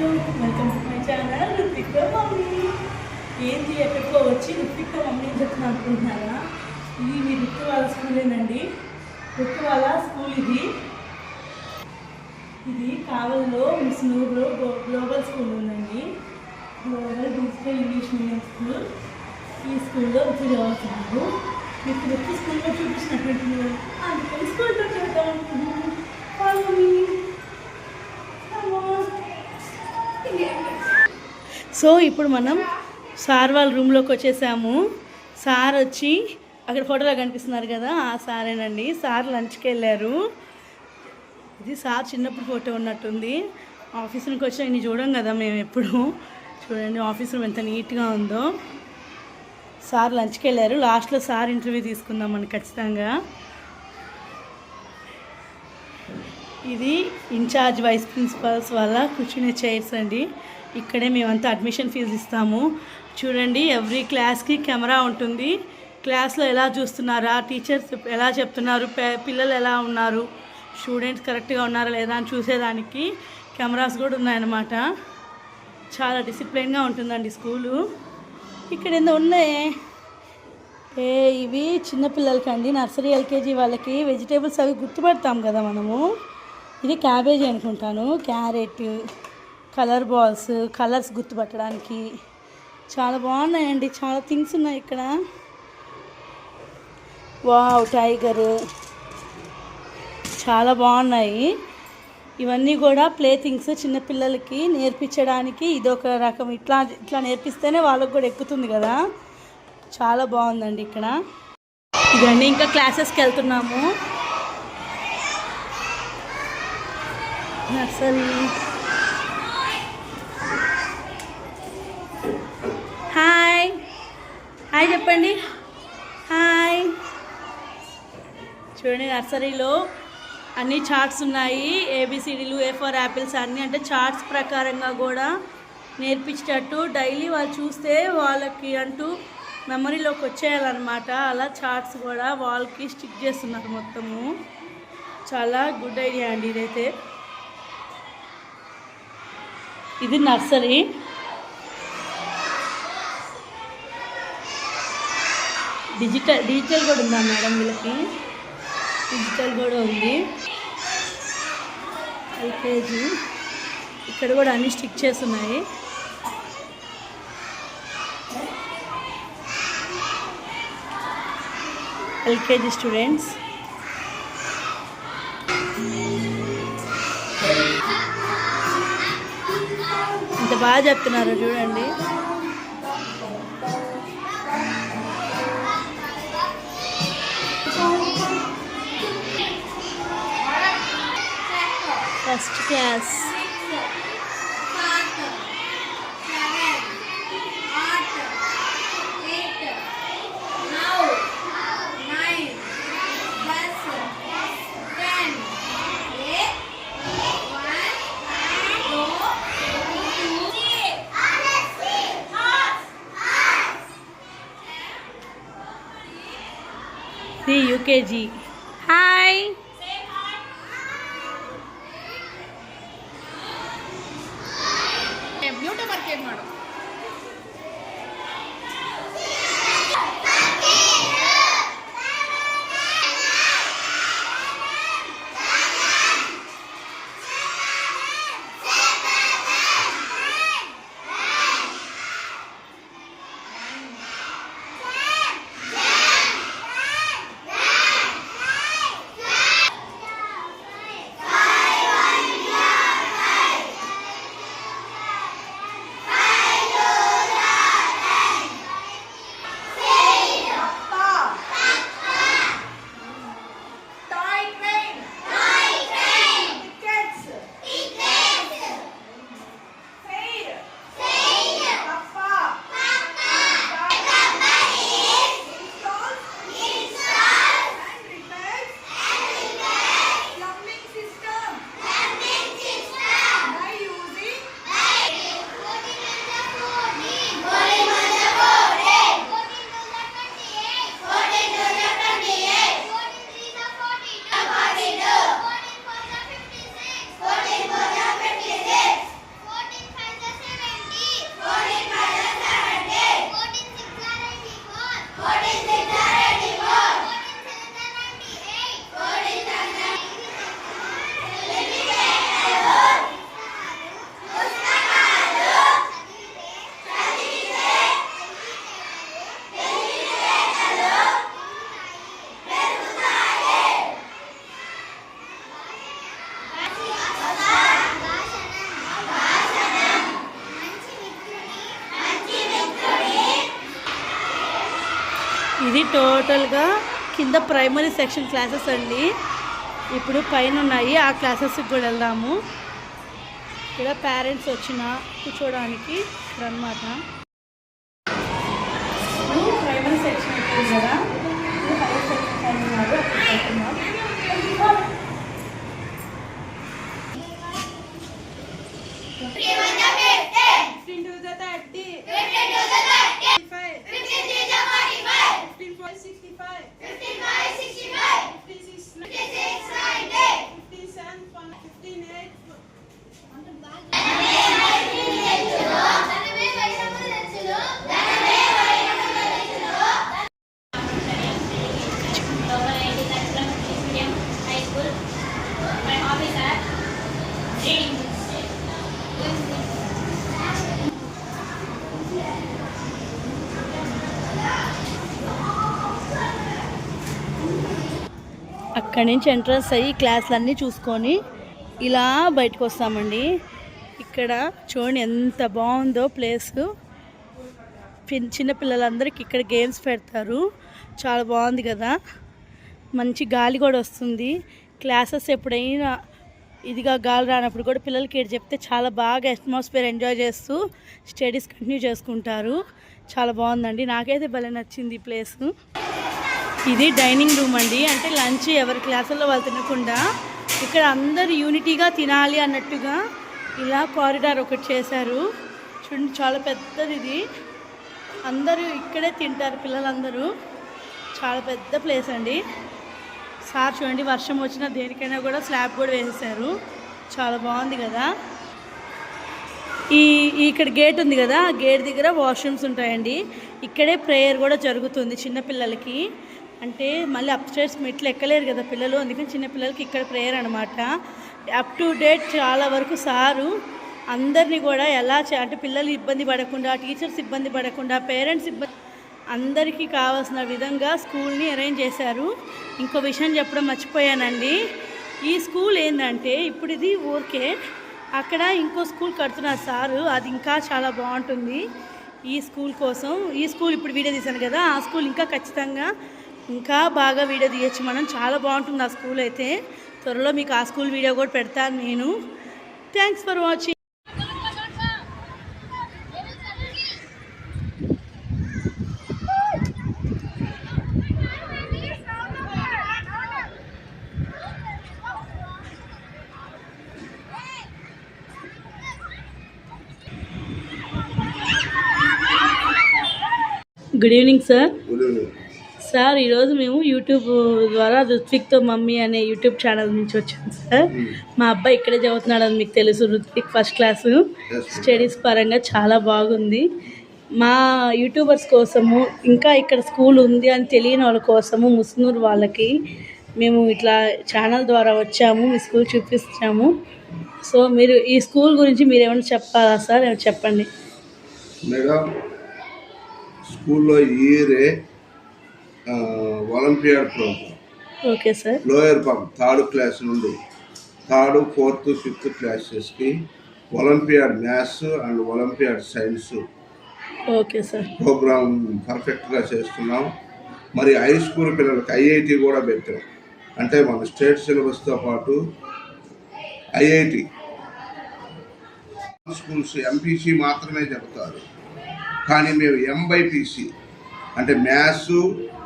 Welcome to my channel Ruthvika mummy. ఏంటి ఎక్కడికో వచ్చి రుత్విక మమ్మీ అని చెప్తున్నా అనుకుంటున్నారా? ఇది మీ రుత్తు వాళ్ళ స్కూలేనండి. రుత్తు వాళ్ళ స్కూల్ ఇది కావల్లో మిస్ నూరులో గ్లోబల్ స్కూల్ ఉందండి. Global digital English medium school. ఈ స్కూల్లో రుత్తు చదువుతున్నారు. మీకు రుత్తు స్కూల్లో చూపించినటువంటి అందుకని స్కూల్లో చదువుతాం అనుకుంటున్నాను. సో ఇప్పుడు మనం సార్ వాళ్ళ రూమ్లోకి వచ్చేసాము. సార్ వచ్చి అక్కడ ఫోటోలో కనిపిస్తున్నారు కదా, ఆ సారేనండి. సార్ లంచ్కి వెళ్ళారు. ఇది సార్ చిన్నప్పుడు ఫోటో ఉన్నట్టుంది. ఆఫీస్ నుంచి వచ్చి ఇన్ని చూడం కదా మేము ఎప్పుడు. చూడండి ఆఫీస్ రూమ్ ఎంత నీట్గా ఉందో. సార్ లంచ్కి వెళ్ళారు. లాస్ట్లో సార్ ఇంటర్వ్యూ తీసుకుందాం మనం ఖచ్చితంగా. ఇది ఇన్ఛార్జ్ వైస్ ప్రిన్సిపల్స్ వల్ల కూర్చునే చైర్స్ అండి. ఇక్కడే మేమంతా అడ్మిషన్ ఫీజు ఇస్తాము. చూడండి ఎవ్రీ క్లాస్కి కెమెరా ఉంటుంది. క్లాస్లో ఎలా చూస్తున్నారా, టీచర్స్ ఎలా చెప్తున్నారు, పిల్లలు ఎలా ఉన్నారు, స్టూడెంట్స్ కరెక్ట్గా ఉన్నారా లేదా అని చూసేదానికి కెమెరాస్ కూడా ఉన్నాయన్నమాట. చాలా డిసిప్లిన్గా ఉంటుందండి స్కూలు. ఇక్కడ ఏందో ఉన్నాయి. ఇవి చిన్నపిల్లలకి అండి, నర్సరీ ఎల్కేజీ వాళ్ళకి వెజిటేబుల్స్ అవి గుర్తుపడతాం కదా మనము. ఇది క్యాబేజీ అనుకుంటాను, క్యారెట్, కలర్ బాల్స్, కలర్స్ గుర్తుపట్టడానికి చాలా బాగున్నాయండి. చాలా థింగ్స్ ఉన్నాయి ఇక్కడ. వావ్, టైగర్, చాలా బాగున్నాయి. ఇవన్నీ కూడా ప్లే థింగ్స్ చిన్నపిల్లలకి నేర్పించడానికి. ఇదొక రకం. ఇట్లా నేర్పిస్తేనే వాళ్ళకు కూడా ఎక్కుతుంది కదా. చాలా బాగుందండి ఇక్కడ. ఇదండి ఇంకా క్లాసెస్కి వెళ్తున్నాము. నర్సరీ. హాయ్ హాయ్ చెప్పండి. హాయ్. చూడండి నర్సరీలో అన్ని చార్ట్స్ ఉన్నాయి. ఏబిసిడీలు, ఏ ఫర్ యాపిల్స్ అన్నీ. అంటే చార్ట్స్ ప్రకారంగా కూడా నేర్పించేటట్టు డైలీ వాళ్ళు చూస్తే వాళ్ళకి అంటూ మెమరీలోకి వచ్చేయాలన్నమాట. అలా చార్ట్స్ కూడా వాళ్ళకి స్టిక్ చేస్తున్నారు మొత్తము. చాలా గుడ్ ఐడియా అండి ఇదైతే. ఇది నర్సరీ. డిజిటల్ కూడా ఉందా మేడం వీళ్ళకి? డిజిటల్ కూడా ఉంది. ఎల్కేజీ. ఇక్కడ కూడా అన్నీ స్టిక్ చేస్తున్నాయి. LKG students. ఇంత బాగా చెప్తున్నారు చూడండి. First class. యూకేజీ. హాయ్. ఇది టోటల్గా కింద ప్రైమరీ సెక్షన్ క్లాసెస్ అండి. ఇప్పుడు పైన ఉన్నాయి ఆ క్లాసెస్కి కూడా వెళ్దాము. ఇక్కడ పేరెంట్స్ వచ్చిన కూర్చోడానికి ఇక్కడ అన్నమాట. ప్రైమరీ సెక్షన్ ఉంటుంది కదా, హైయర్ సెక్షన్ ఉన్నారు. అక్కడి నుంచి ఎంట్రన్స్ అయ్యి క్లాసులన్నీ చూసుకొని ఇలా బయటకు వస్తామండి. ఇక్కడ చూడండి ఎంత బాగుందో ప్లేస్. చిన్నపిల్లలందరికీ ఇక్కడ గేమ్స్ పెడతారు, చాలా బాగుంది కదా. మంచి గాలి కూడా వస్తుంది. క్లాసెస్ ఎప్పుడైనా ఇదిగా గాలి రానప్పుడు కూడా పిల్లలకి ఇక్కడ చెప్తే చాలా బాగా అట్మాస్ఫియర్ ఎంజాయ్ చేస్తూ స్టడీస్ కంటిన్యూ చేసుకుంటారు. చాలా బాగుందండి, నాకైతే భలే నచ్చింది ఈ ప్లేస్. ఇది డైనింగ్ రూమ్ అండి. అంటే లంచ్ ఎవరి క్లాసుల్లో వాళ్ళు తినకుండా ఇక్కడ అందరు యూనిటీగా తినాలి అన్నట్టుగా ఇలా కారిడార్ ఒకటి చేశారు. చూడండి చాలా పెద్దది ఇది. అందరూ ఇక్కడే తింటారు పిల్లలందరూ. చాలా పెద్ద ప్లేస్ అండి. సార్ చూడండి వర్షం వచ్చినా దేనికైనా కూడా స్లాబ్ కూడా వేసేసారు. చాలా బాగుంది కదా. ఇక్కడ గేట్ ఉంది కదా, ఆ గేట్ దగ్గర వాష్రూమ్స్ ఉంటాయండి. ఇక్కడే ప్రేయర్ కూడా జరుగుతుంది చిన్నపిల్లలకి. అంటే మళ్ళీ అప్స్టైర్స్ మెట్లు ఎక్కలేరు కదా పిల్లలు, అందుకని చిన్నపిల్లలకి ఇక్కడ ప్రేయర్ అనమాట. అప్ టు డేట్ చాలా వరకు సారు అందరినీ కూడా ఎలా అంటే పిల్లలు ఇబ్బంది పడకుండా, టీచర్స్ ఇబ్బంది పడకుండా, పేరెంట్స్ ఇబ్బంది అందరికీ కావాల్సిన విధంగా స్కూల్ని అరేంజ్ చేశారు. ఇంకో విషయం చెప్పడం మర్చిపోయానండి. ఈ స్కూల్ ఏంటంటే ఇప్పుడు ఇది ఊరికే, అక్కడ ఇంకో స్కూల్ కడుతున్నారు సారు, అది ఇంకా చాలా బాగుంటుంది. ఈ స్కూల్ కోసం ఈ స్కూల్ ఇప్పుడు వీడియో తీశాను కదా, ఆ స్కూల్ ఇంకా ఖచ్చితంగా ఇంకా బాగా వీడియో తీయచ్చు మనం. చాలా బాగుంటుంది ఆ స్కూల్ అయితే. త్వరలో మీకు ఆ స్కూల్ వీడియో కూడా పెడతాను నేను. Thanks for watching. Good evening sir. Sir ఈరోజు మేము యూట్యూబ్ ద్వారా రుత్విక్తో మమ్మీ అనే యూట్యూబ్ ఛానల్ నుంచి వచ్చాము సార్. మా అబ్బాయి ఇక్కడే చదువుతున్నాడు అని మీకు తెలుసు. Ruthvik first class. స్టడీస్ పరంగా చాలా బాగుంది. మా యూట్యూబర్స్ కోసము, ఇంకా ఇక్కడ స్కూల్ ఉంది అని తెలియని వాళ్ళ కోసము, ముస్నూరు వాళ్ళకి మేము ఇట్లా ఛానల్ ద్వారా వచ్చాము, మీ స్కూల్ చూపిస్తాము. సో మీరు ఈ స్కూల్ గురించి మీరు ఏమైనా చెప్పాలా సార్? ఏమైనా చెప్పండి మేడం. స్కూల్లో ఇయరే olympiad programme. Okay sir. Lower palm 3rd class నుండి 3rd, 4th, 5th క్లాసెస్కి olympiad maths and olympiad science okay sir programme పర్ఫెక్ట్గా చేస్తున్నాం. మరి హై స్కూల్ పిల్లలకి ఐఐటి కూడా పెట్టాం. అంటే మన స్టేట్ సిలబస్తో పాటు ఐఐటి స్కూల్స్ ఎంపీసీ మాత్రమే చెబుతారు, కానీ మేము ఎంబైపీసీ అంటే మ్యాథ్స్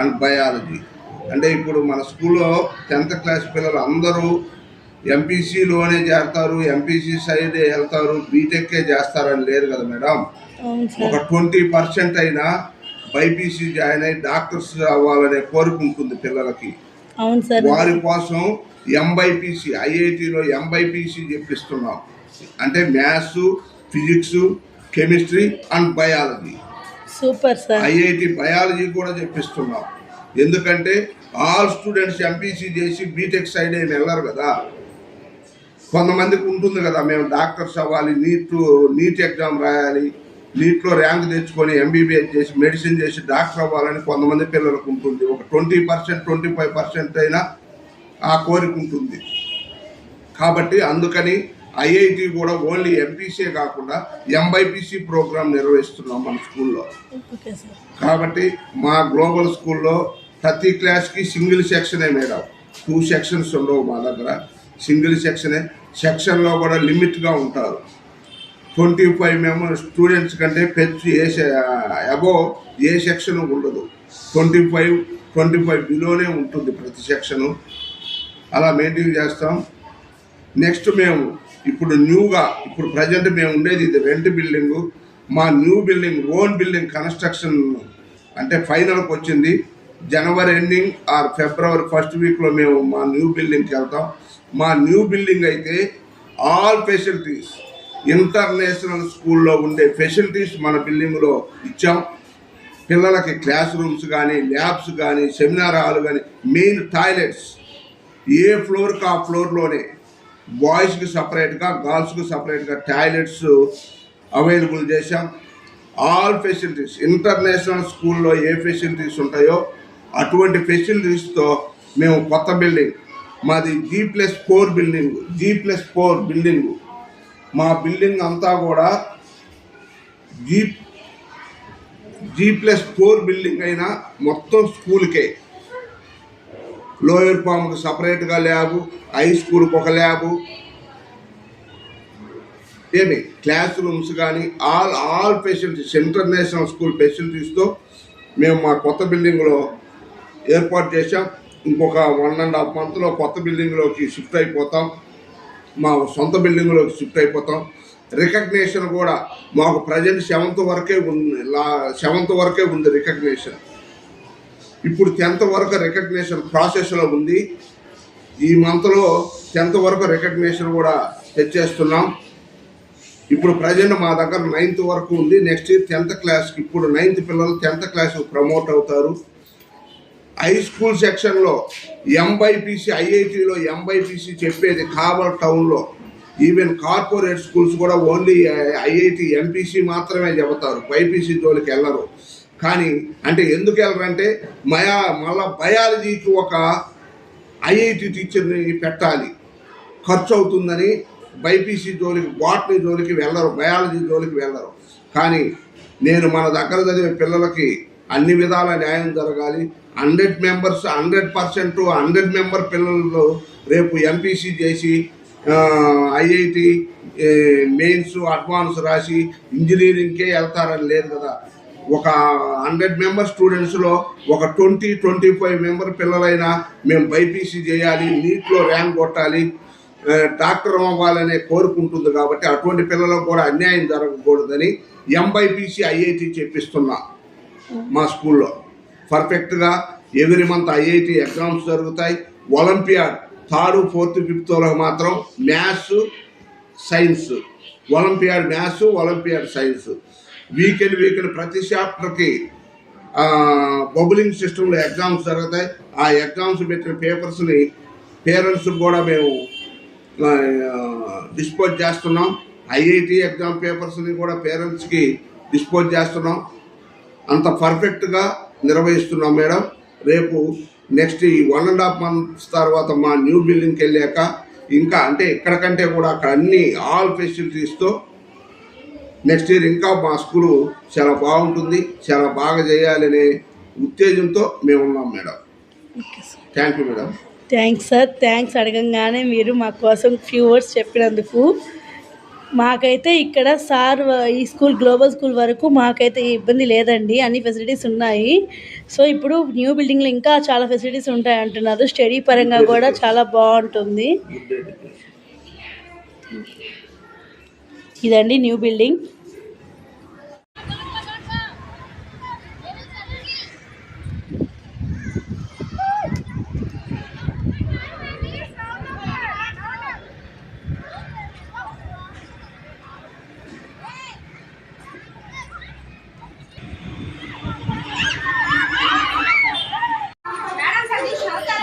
అండ్ బయాలజీ. అంటే ఇప్పుడు మన స్కూల్లో 10th క్లాస్ పిల్లలు అందరూ ఎంపీసీలోనే చేరతారు, ఎంపీసీ సైడ్ వెళ్తారు, బీటెక్కే చేస్తారని లేదు కదా మేడం. ఒక 20% అయినా బైపీసీ జాయిన్ అయ్యి డాక్టర్స్ అవ్వాలనే కోరిక ఉంటుంది పిల్లలకి. వారి కోసం ఎంబైపీసీ ఐఐటిలో ఎంబైపీసీ చెప్పిస్తున్నాం. అంటే maths, physics, chemistry and biology. Super sir. IIT biology కూడా చెప్పిస్తున్నాం. ఎందుకంటే ఆల్ స్టూడెంట్స్ ఎంపీసీ చేసి బీటెక్ సైడ్ ఏమి వెళ్ళరు కదా. కొంతమందికి ఉంటుంది కదా, మేము డాక్టర్స్ అవ్వాలి, నీట్ ఎగ్జామ్ రాయాలి, నీట్లో ర్యాంక్ తెచ్చుకొని ఎంబీబీఎస్ చేసి మెడిసిన్ చేసి డాక్టర్ అవ్వాలని కొంతమంది పిల్లలకు ఉంటుంది. ఒక 20%, 25% అయినా ఆ కోరిక ఉంటుంది. కాబట్టి అందుకని ఐఐటి కూడా ఓన్లీ ఎంపీసీ కాకుండా ఎంబైపీసీ ప్రోగ్రామ్ నిర్వహిస్తున్నాం మన స్కూల్లో. Okay sir. కాబట్టి మా గ్లోబల్ స్కూల్లో ప్రతి క్లాస్కి సింగిల్ సెక్షనే మేడం, 2 సెక్షన్స్ ఉండవు మా దగ్గర, సింగిల్ సెక్షనే. సెక్షన్లో కూడా లిమిట్గా ఉంటారు. 25 మెంబర్స్ స్టూడెంట్స్ కంటే పెంచి అబోవ్ ఏ సెక్షన్ ఉండదు. 25 బిలోనే ఉంటుంది ప్రతి సెక్షను. అలా మెయింటైన్ చేస్తాం. నెక్స్ట్ మేము ఇప్పుడు ప్రజెంట్ మేము ఉండేది ఇది రెంట్ బిల్డింగు. మా new building own building construction అంటే ఫైనల్కి వచ్చింది. జనవరి ఎండింగ్ ఆర్ ఫిబ్రవరి ఫస్ట్ వీక్లో మేము మా న్యూ బిల్డింగ్కి వెళ్తాం. మా న్యూ బిల్డింగ్ అయితే ఆల్ ఫెసిలిటీస్, ఇంటర్నేషనల్ స్కూల్లో ఉండే ఫెసిలిటీస్ మన బిల్డింగ్లో ఇచ్చాం. పిల్లలకి క్లాస్ రూమ్స్ కానీ, ల్యాబ్స్ కానీ, సెమినార్ హాల్ కానీ, మెయిన్ టాయిలెట్స్ ఏ ఫ్లోర్కి ఆ ఫ్లోర్లోనే బాయ్స్కి సపరేట్గా, గర్ల్స్కి సపరేట్గా టాయిలెట్స్ అవైలబుల్ చేశాం. ఆల్ ఫెసిలిటీస్ ఇంటర్నేషనల్ స్కూల్లో ఏ ఫెసిలిటీస్ ఉంటాయో అటువంటి ఫెసిలిటీస్తో మేము కొత్త బిల్డింగ్, మాది G+4 బిల్డింగు. మా బిల్డింగ్ అంతా కూడా G+4 బిల్డింగ్ అయినా మొత్తం స్కూల్కే. లోయర్ ఫామ్కి సపరేట్గా ల్యాబు, హై స్కూల్కి ఒక ల్యాబు, క్లాస్ రూమ్స్ కానీ ఆల్ ఫెసిలిటీస్ ఇంటర్నేషనల్ స్కూల్ ఫెసిలిటీస్తో మేము మా కొత్త బిల్డింగ్లో ఏర్పాటు చేశాం. ఇంకొక 1.5 మంత్లో కొత్త బిల్డింగ్లోకి షిఫ్ట్ అయిపోతాం. మా సొంత బిల్డింగ్లోకి షిఫ్ట్ అయిపోతాం. రికగ్నేషన్ కూడా మాకు ప్రజెంట్ 7th వరకే ఉంది రికగ్నేషన్. ఇప్పుడు 10th వరకు రికగ్నేషన్ ప్రాసెస్లో ఉంది. ఈ మంత్లో 10th వరకు రికగ్నేషన్ కూడా తెచ్చేస్తున్నాం. ఇప్పుడు ప్రజెంట్ మా దగ్గర 9th వరకు ఉంది. నెక్స్ట్ ఇయర్ 10th క్లాస్కి, ఇప్పుడు 9th పిల్లలు 10th క్లాస్కి ప్రమోట్ అవుతారు. హై స్కూల్ సెక్షన్లో ఎంబైపీసీ, ఐఐటీలో ఎంబైపీసీ చెప్పేది కాబల్ టౌన్లో. ఈవెన్ కార్పొరేట్ స్కూల్స్ కూడా ఓన్లీ ఐఐటి ఎంపీసీ మాత్రమే చెబుతారు, బైపీసీ జోలికి వెళ్ళరు. కానీ అంటే ఎందుకు వెళ్ళరంటే మళ్ళా బయాలజీకి ఒక ఐఐటి టీచర్ని పెట్టాలి, ఖర్చు అవుతుందని బైపీసీ జోలికి, బాటనీ జోలికి వెళ్ళరు, బయాలజీ జోలికి వెళ్ళరు. కానీ నేను మన దగ్గర చదివే పిల్లలకి అన్ని విధాల న్యాయం జరగాలి. 100 మెంబర్స్ 100% 100 మెంబర్ పిల్లలు రేపు ఎంపీసీ చేసి ఐఐటి మెయిన్స్ అడ్వాన్స్ రాసి ఇంజనీరింగ్కే వెళ్తారని లేదు కదా. ఒక 100 మెంబర్ స్టూడెంట్స్లో ఒక 20-25 మెంబర్ పిల్లలైనా మేము బైపీసీ చేయాలి, నీట్లో ర్యాంక్ కొట్టాలి, డాక్టర్ అవ్వాలనే కోరుకుంటుంది. కాబట్టి అటువంటి పిల్లలకు కూడా అన్యాయం జరగకూడదని ఎంబైపీసీ ఐఐటి చెప్పిస్తున్నా. మా స్కూల్లో పర్ఫెక్ట్గా ఎవ్రీ మంత్ ఐఐటి ఎగ్జామ్స్ జరుగుతాయి. ఒలింపియాడ్ 3rd, 4th, 5th మాత్రం maths, science, olympiad maths, olympiad science. Weekend ప్రతి చాప్టర్కి బబులింగ్ సిస్టంలో ఎగ్జామ్స్ జరుగుతాయి. ఆ ఎగ్జామ్స్ పెట్టిన పేపర్స్ని పేరెంట్స్కి కూడా మేము డిస్పోజ్ చేస్తున్నాం. ఐఐటి ఎగ్జామ్ పేపర్స్ని కూడా పేరెంట్స్కి డిస్పోజ్ చేస్తున్నాం. అంత పర్ఫెక్ట్గా నిర్వహిస్తున్నాం మేడం. రేపు నెక్స్ట్ ఈ 1.5 months తర్వాత మా న్యూ బిల్డింగ్కి వెళ్ళాక ఇంకా అంటే ఇక్కడికంటే కూడా అక్కడ అన్ని ఆల్ ఫెసిలిటీస్తో నెక్స్ట్ ఇయర్ ఇంకా మా స్కూలు చాలా బాగుంటుంది, చాలా బాగా చేయాలనే ఉత్తేజంతో మేము ఉన్నాం madam. Thank you madam. Thanks sir. Thanks అడగంగానే మీరు మా కోసం ఫ్యూ వర్డ్స్ చెప్పినందుకు. మాకైతే ఇక్కడ సార్ ఈ స్కూల్ గ్లోబల్ స్కూల్ వరకు మాకైతే ఇబ్బంది లేదండి, అన్ని ఫెసిలిటీస్ ఉన్నాయి. సో ఇప్పుడు న్యూ బిల్డింగ్లో ఇంకా చాలా ఫెసిలిటీస్ ఉంటాయి అంటున్నారు. స్టడీ పరంగా కూడా చాలా బాగుంటుంది. ఇదండి న్యూ బిల్డింగ్.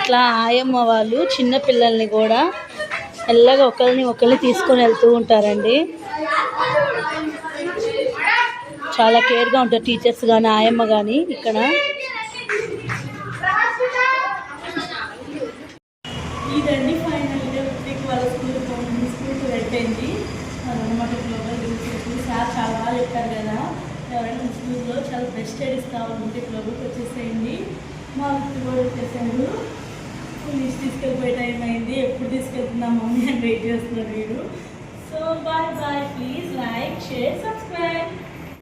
ఇట్లా ఆయమ్మ వాళ్ళు చిన్న పిల్లల్ని కూడా మెల్లగా ఒకరిని తీసుకొని వెళ్తూ ఉంటారండి. చాలా కేర్గా ఉంటారు టీచర్స్ కానీ, ఆయమ్మ కానీ. ఇక్కడ ఇదండి ఫైనల్గా వాళ్ళ స్కూల్కి అయిపోయింది అదనమాట గ్లోబల్ యూనివర్సిటీ. సార్ చాలా బాగా చెప్పారు కదా, ఎవరైనా స్కూల్లో చాలా బెస్ట్ ఎయిడ్ ఇస్తామంటే గ్లోబల్కి వచ్చేసేయండి. మా వృత్తి కూడా వచ్చేసాడు. లిస్ట్ తీసుకెళ్ళిపోయే టైం అయింది, ఎప్పుడు తీసుకెళ్తున్నా మమ్మీ అని వెయిట్ చేస్తున్నారు వీడు. So bye bye, please like, share, subscribe.